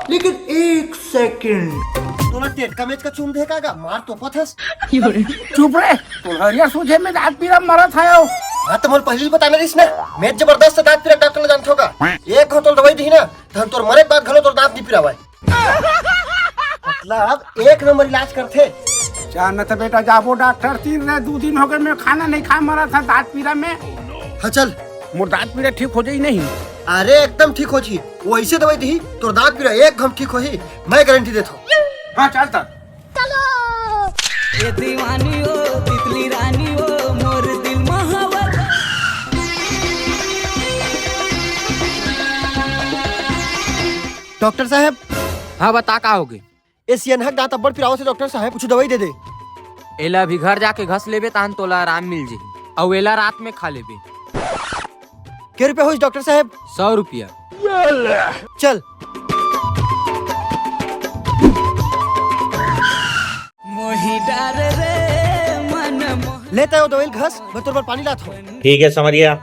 लेकिन 1 सेकंड तोला टेट का मैच का चूम देगा मार तो पथस चुप रे तुलहरिया सूझे में दांत पीरा मरा था। हाँ तो मोर पहले बताना रहीस ना मैच जबरदस्त दांत पीरा डॉक्टर ने जानत होगा एक हो तो दवाई दी ना तो तोर मरे के बाद घलो तोर दांत नहीं पीरावे मतलब 1 नंबर इलाज करथे। जान तो बेटा जाबो डॉक्टर 2 दिन हो गए मैं खाना नहीं खा मरा था दांत पीरा में। हाँ चल मोर दांत पीरा ठीक हो जाई नहीं। अरे एकदम ठीक हो जी वो ऐसे दवाई दी तोर दांत पीरा एकदम ठीक हो ही मैं गारंटी देता हूँ। हाँ चल तब ये दीवानी हो तितली रानी हो मोर दिल महावर। डॉक्टर साहब हाँ बता का होगे। एशियन हक दांत अब्बड़ पिराओ से डॉक्टर साहब कुछ दवाई दे दे। एला भी घर जाके घस लेबे तान तोला आराम मिल जी और एला रात में खा लेबे। क्या रुपया हो डॉक्टर साहब? 100 रुपया। चल मोही डार रे मन मोह। लेता है वो दवाई घस मैं तोर पर पानी लाता हूँ। ठीक है समझ गया।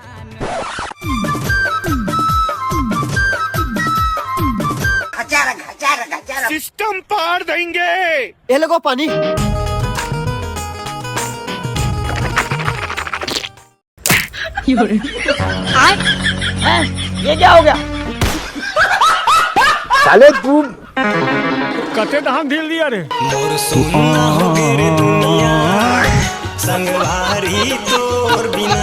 सिस्टम पार देंगे। ये लगो पानी। ये क्या हो गया? साले तू कते धाम ढील दिया रे। मोर सुनना हो गिर दुनिया संगवारी तोर बिना